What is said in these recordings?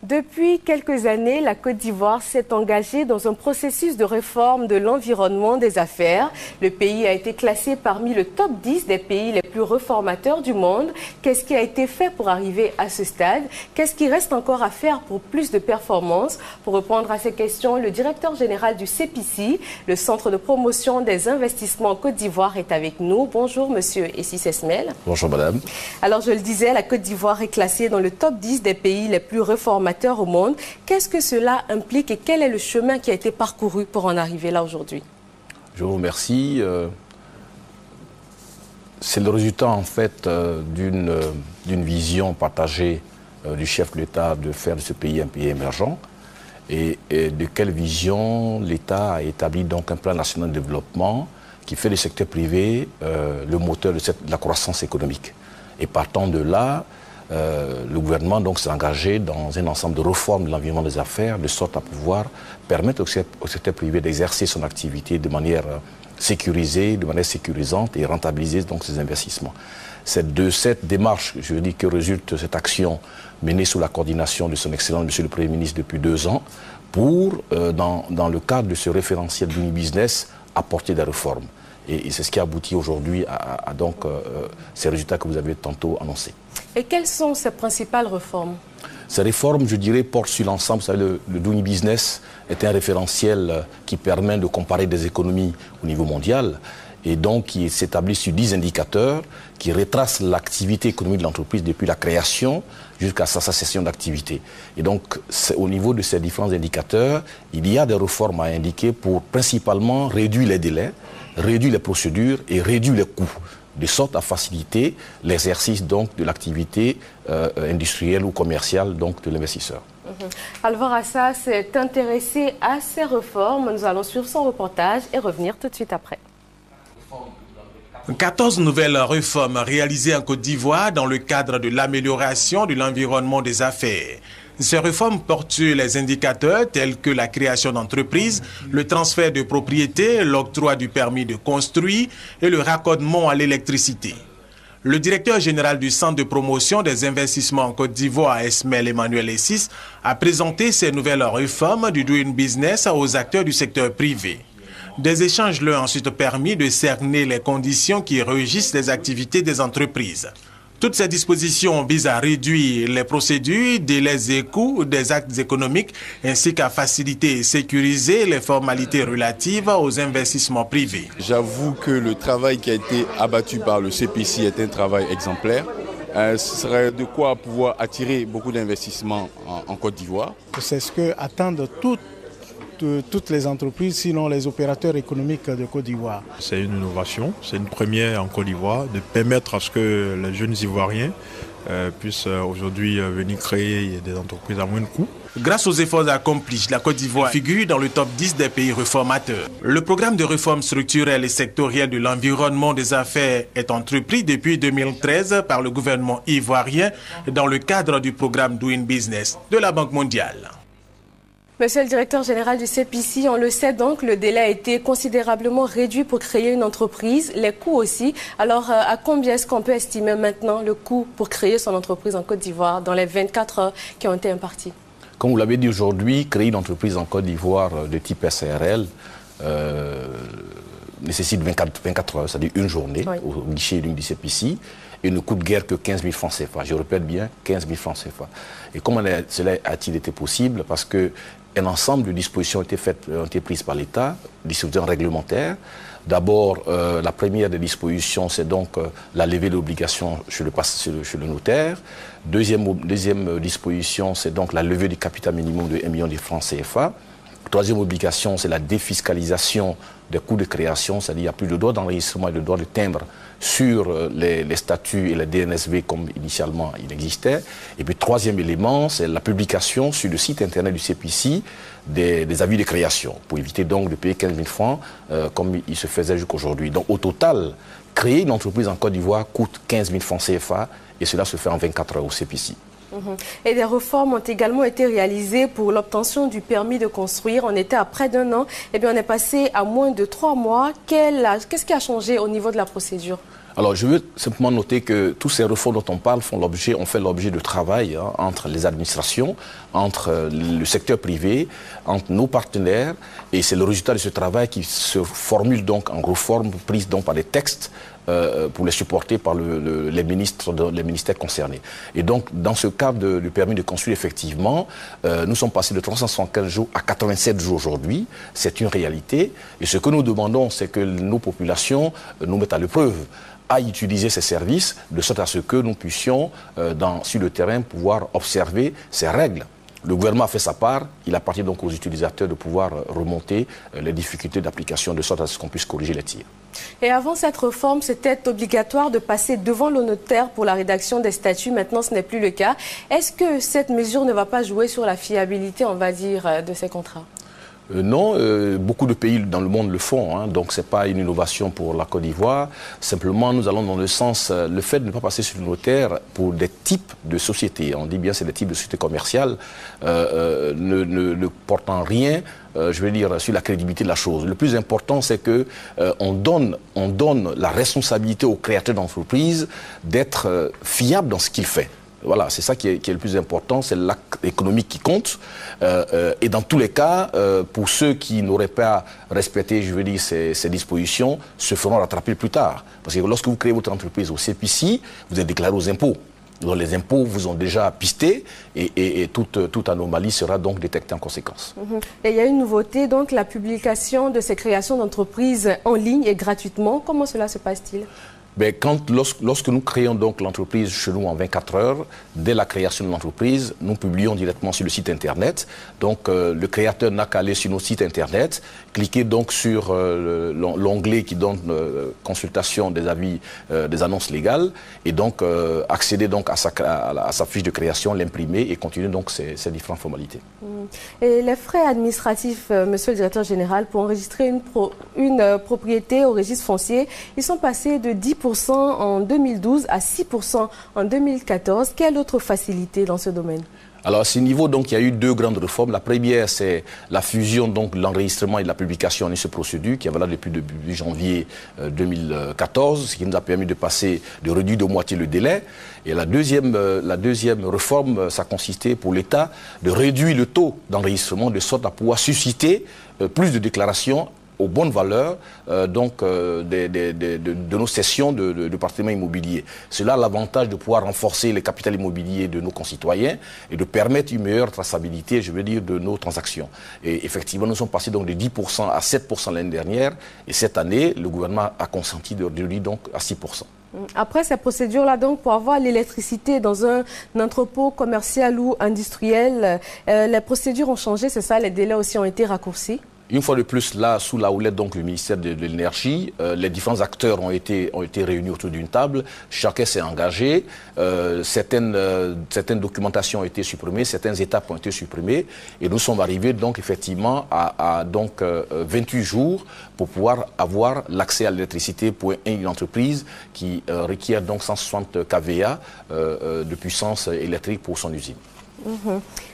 Depuis quelques années, la Côte d'Ivoire s'est engagée dans un processus de réforme de l'environnement des affaires. Le pays a été classé parmi le top 10 des pays les plus réformateurs du monde. Qu'est-ce qui a été fait pour arriver à ce stade? Qu'est-ce qui reste encore à faire pour plus de performances? Pour répondre à ces questions, le directeur général du CPC, le Centre de promotion des investissements en Côte d'Ivoire, est avec nous. Bonjour, monsieur Essis Esmel. Bonjour, madame. Alors, je le disais, la Côte d'Ivoire est classée dans le top 10 des pays les plus réformateurs au monde. Qu'est-ce que cela implique et quel est le chemin qui a été parcouru pour en arriver là aujourd'hui? Je vous remercie. C'est le résultat en fait d'une vision partagée du chef de l'État de faire de ce pays un pays émergent. Et de quelle vision l'État a établi donc un plan national de développement qui fait du secteur privé le moteur de la croissance économique. Et partant de là, le gouvernement s'est engagé dans un ensemble de réformes de l'environnement des affaires, de sorte à pouvoir permettre au secteur privé d'exercer son activité de manière sécurisée, de manière sécurisante et rentabiliser donc ses investissements. C'est de cette démarche, je dis, que résulte cette action menée sous la coordination de son Excellence Monsieur le Premier ministre depuis 2 ans pour, dans le cadre de ce référentiel Doing Business, apporter des réformes. Et c'est ce qui aboutit aujourd'hui à ces résultats que vous avez tantôt annoncés. Et quelles sont ces principales réformes? Ces réformes, je dirais, portent sur l'ensemble. Vous savez, le Doing Business est un référentiel qui permet de comparer des économies au niveau mondial et donc qui s'établit sur 10 indicateurs qui retracent l'activité économique de l'entreprise depuis la création jusqu'à sa cessation d'activité. Et donc, au niveau de ces différents indicateurs, il y a des réformes à indiquer pour principalement réduire les délais, réduire les procédures et réduire les coûts, de sorte à faciliter l'exercice donc de l'activité industrielle ou commerciale donc de l'investisseur. Alvaro Assa s'est intéressé à ces réformes. Nous allons suivre son reportage et revenir tout de suite après. 14 nouvelles réformes réalisées en Côte d'Ivoire dans le cadre de l'amélioration de l'environnement des affaires. Ces réformes portent sur les indicateurs tels que la création d'entreprises, le transfert de propriété, l'octroi du permis de construire et le raccordement à l'électricité. Le directeur général du Centre de promotion des investissements en Côte d'Ivoire, Esmel Emmanuel Essis, a présenté ces nouvelles réformes du Doing Business aux acteurs du secteur privé. Des échanges leur ont ensuite permis de cerner les conditions qui régissent les activités des entreprises. Toutes ces dispositions visent à réduire les procédures, délais et coûts des actes économiques, ainsi qu'à faciliter et sécuriser les formalités relatives aux investissements privés. J'avoue que le travail qui a été abattu par le CPC est un travail exemplaire. Ce serait de quoi pouvoir attirer beaucoup d'investissements en Côte d'Ivoire. C'est ce que attendent toutes les entreprises, sinon les opérateurs économiques de Côte d'Ivoire. C'est une innovation, c'est une première en Côte d'Ivoire de permettre à ce que les jeunes Ivoiriens puissent aujourd'hui venir créer des entreprises à moins de coûts. Grâce aux efforts accomplis, la Côte d'Ivoire figure dans le top 10 des pays réformateurs. Le programme de réforme structurelle et sectorielle de l'environnement des affaires est entrepris depuis 2013 par le gouvernement ivoirien dans le cadre du programme Doing Business de la Banque mondiale. Monsieur le directeur général du CPC, on le sait donc, le délai a été considérablement réduit pour créer une entreprise, les coûts aussi. Alors, à combien est-ce qu'on peut estimer maintenant le coût pour créer son entreprise en Côte d'Ivoire dans les 24 heures qui ont été imparties? Comme vous l'avez dit aujourd'hui, créer une entreprise en Côte d'Ivoire de type SARL nécessite 24 heures, c'est-à-dire une journée, oui, au guichet du CPC, et ne coûte guère que 15 000 francs CFA. Je répète bien, 15 000 francs CFA. Et comment cela a-t-il été possible? Parce qu'un ensemble de dispositions ont été prises par l'État, dispositions réglementaires. D'abord, la première des dispositions, c'est donc la levée de l'obligation chez le notaire. Deuxième disposition, c'est donc la levée du capital minimum de 1 million de francs CFA. Troisième obligation, c'est la défiscalisation des coûts de création, c'est-à-dire qu'il n'y a plus de droit d'enregistrement et de droit de timbre sur les statuts et les DNSV comme initialement il existait. Et puis troisième élément, c'est la publication sur le site internet du CPC des avis de création, pour éviter donc de payer 15 000 francs comme il se faisait jusqu'aujourd'hui. Donc au total, créer une entreprise en Côte d'Ivoire coûte 15 000 francs CFA et cela se fait en 24 heures au CPC. Et des réformes ont également été réalisées pour l'obtention du permis de construire. On était à près d'1 an, et bien on est passé à moins de 3 mois. Qu'est-ce qui a changé au niveau de la procédure? Alors, je veux simplement noter que tous ces réformes dont on parle ont fait l'objet de travail entre les administrations, entre le secteur privé, entre nos partenaires, et c'est le résultat de ce travail qui se formule donc en réformes prises donc par des textes pour les supporter par les ministères concernés. Et donc, dans ce cadre du permis de construire, effectivement, nous sommes passés de 375 jours à 87 jours aujourd'hui. C'est une réalité. Et ce que nous demandons, c'est que nos populations nous mettent à l'épreuve à utiliser ces services, de sorte à ce que nous puissions, sur le terrain, pouvoir observer ces règles. Le gouvernement a fait sa part, il appartient donc aux utilisateurs de pouvoir remonter les difficultés d'application, de sorte à ce qu'on puisse corriger les tirs. Et avant cette réforme, c'était obligatoire de passer devant le notaire pour la rédaction des statuts. Maintenant, ce n'est plus le cas. Est-ce que cette mesure ne va pas jouer sur la fiabilité, on va dire, de ces contrats ? Non, beaucoup de pays dans le monde le font, donc ce n'est pas une innovation pour la Côte d'Ivoire. Simplement, nous allons dans le sens, le fait de ne pas passer sur le notaire pour des types de sociétés, on dit bien c'est des types de sociétés commerciales, ne portant rien, je veux dire, sur la crédibilité de la chose. Le plus important, c'est que on donne la responsabilité aux créateurs d'entreprises d'être fiables dans ce qu'ils font. Voilà, c'est ça qui est le plus important, c'est l'acte économique qui compte. Et dans tous les cas, pour ceux qui n'auraient pas respecté, je veux dire, ces dispositions, se feront rattraper plus tard. Parce que lorsque vous créez votre entreprise au CPC, vous êtes déclaré aux impôts. Donc les impôts vous ont déjà pisté et toute anomalie sera donc détectée en conséquence. Et il y a une nouveauté, donc la publication de ces créations d'entreprises en ligne et gratuitement. Comment cela se passe-t-il ? Ben, lorsque nous créons donc l'entreprise chez nous en 24 heures, dès la création de l'entreprise, nous publions directement sur le site internet. Donc le créateur n'a qu'à aller sur nos sites internet, cliquer donc sur l'onglet qui donne consultation des avis, des annonces légales, et donc accéder donc à sa fiche de création, l'imprimer et continuer donc ces différentes formalités. Et les frais administratifs, monsieur le directeur général, pour enregistrer une propriété au registre foncier, ils sont passés de 10% en 2012 à 6% en 2014. Quelle autre facilité dans ce domaine ? Alors à ce niveau, donc, il y a eu deux grandes réformes. La première, c'est la fusion donc, de l'enregistrement et de la publication en une seule procédure, qui est valable depuis le début janvier 2014, ce qui nous a permis de réduire de moitié le délai. Et la deuxième réforme, ça consistait pour l'État de réduire le taux d'enregistrement de sorte à pouvoir susciter plus de déclarations aux bonnes valeurs de nos cessions de patrimoine immobilier. Cela a l'avantage de pouvoir renforcer les capitaux immobiliers de nos concitoyens et de permettre une meilleure traçabilité, je veux dire, de nos transactions. Et effectivement, nous sommes passés donc de 10% à 7% l'année dernière et cette année, le gouvernement a consenti de réduire donc à 6%. Après ces procédures-là, donc, pour avoir l'électricité dans un entrepôt commercial ou industriel, les procédures ont changé, c'est ça, les délais aussi ont été raccourcis? Une fois de plus, là, sous la houlette donc le ministère de l'Énergie, les différents acteurs ont été réunis autour d'une table. Chacun s'est engagé. Certaines documentations ont été supprimées, certaines étapes ont été supprimées. Et nous sommes arrivés donc effectivement à 28 jours pour pouvoir avoir l'accès à l'électricité pour une entreprise qui requiert donc 160 kVA de puissance électrique pour son usine.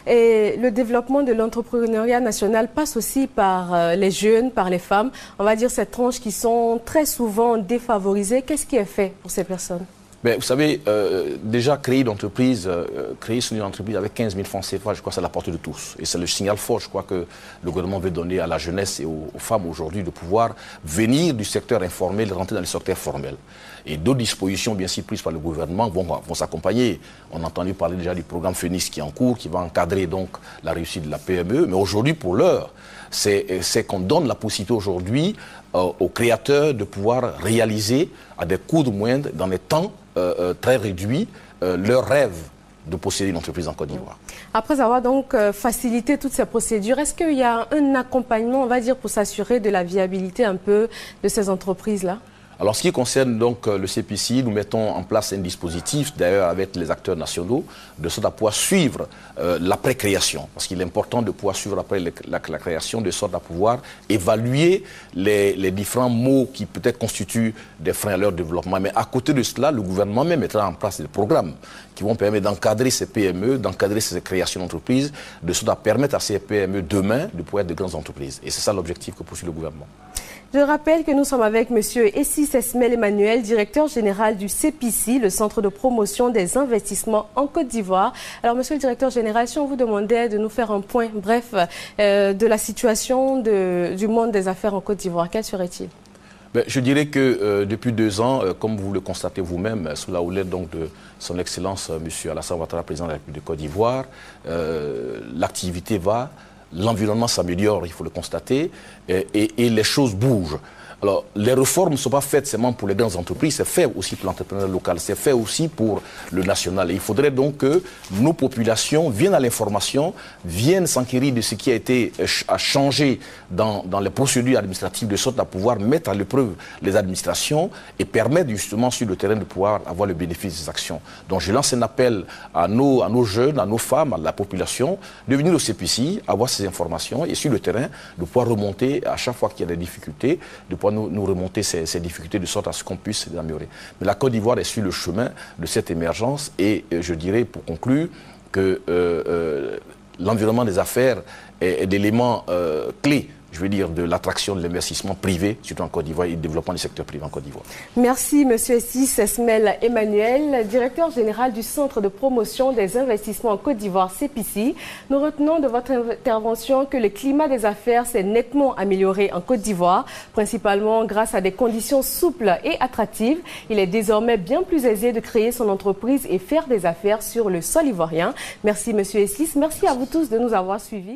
Et le développement de l'entrepreneuriat national passe aussi par les jeunes, par les femmes. On va dire ces tranches qui sont très souvent défavorisées. Qu'est-ce qui est fait pour ces personnes? Ben, vous savez, déjà créer une entreprise avec 15 000 francs CFA, je crois que c'est à la portée de tous. Et c'est le signal fort, je crois, que le gouvernement veut donner à la jeunesse et aux femmes aujourd'hui de pouvoir venir du secteur informel et rentrer dans le secteur formel. Et d'autres dispositions, bien sûr, prises par le gouvernement vont s'accompagner. On a entendu parler déjà du programme Phoenix qui est en cours, qui va encadrer donc la réussite de la PME. Mais aujourd'hui, pour l'heure, c'est qu'on donne la possibilité aujourd'hui aux créateurs de pouvoir réaliser à des coûts moindres, dans des temps très réduits, leur rêve de posséder une entreprise en Côte d'Ivoire. Après avoir donc facilité toutes ces procédures, est-ce qu'il y a un accompagnement, on va dire, pour s'assurer de la viabilité un peu de ces entreprises-là? Alors, ce qui concerne donc le CPC, nous mettons en place un dispositif, d'ailleurs avec les acteurs nationaux, de sorte à pouvoir suivre l'après-création. Parce qu'il est important de pouvoir suivre après la création, de sorte à pouvoir évaluer les différents maux qui peut-être constituent des freins à leur développement. Mais à côté de cela, le gouvernement même mettra en place des programmes qui vont permettre d'encadrer ces PME, d'encadrer ces créations d'entreprises, de sorte à permettre à ces PME demain de pouvoir être de grandes entreprises. Et c'est ça l'objectif que poursuit le gouvernement. Je rappelle que nous sommes avec M. Essis Esmel Emmanuel, directeur général du CEPICI, le Centre de promotion des investissements en Côte d'Ivoire. Alors, monsieur le directeur général, si on vous demandait de nous faire un point bref de la situation du monde des affaires en Côte d'Ivoire, quel serait-il? Je dirais que depuis 2 ans, comme vous le constatez vous-même, sous la houlette donc, de son Excellence M. Alassane Ouattara, président de la République de Côte d'Ivoire, l'activité va, l'environnement s'améliore, il faut le constater, et les choses bougent. Alors, les réformes ne sont pas faites seulement pour les grandes entreprises, c'est fait aussi pour l'entrepreneur local, c'est fait aussi pour le national. Et il faudrait donc que nos populations viennent à l'information, viennent s'enquérir de ce qui a changé dans les procédures administratives, de sorte à pouvoir mettre à l'épreuve les administrations et permettre justement sur le terrain de pouvoir avoir le bénéfice des actions. Donc je lance un appel à nos jeunes, à nos femmes, à la population, de venir au CEPICI, avoir ces informations et sur le terrain, de pouvoir remonter à chaque fois qu'il y a des difficultés, de pouvoir nous remonter ces difficultés de sorte à ce qu'on puisse les améliorer. Mais la Côte d'Ivoire est sur le chemin de cette émergence et je dirais pour conclure que l'environnement des affaires est l'élément clé, je veux dire, de l'attraction de l'investissement privé, surtout en Côte d'Ivoire, et du développement du secteur privé en Côte d'Ivoire. Merci, M. Essis Esmel Emmanuel, directeur général du Centre de promotion des investissements en Côte d'Ivoire, CEPICI. Nous retenons de votre intervention que le climat des affaires s'est nettement amélioré en Côte d'Ivoire, principalement grâce à des conditions souples et attractives. Il est désormais bien plus aisé de créer son entreprise et faire des affaires sur le sol ivoirien. Merci, M. Essis. Merci à vous tous de nous avoir suivis.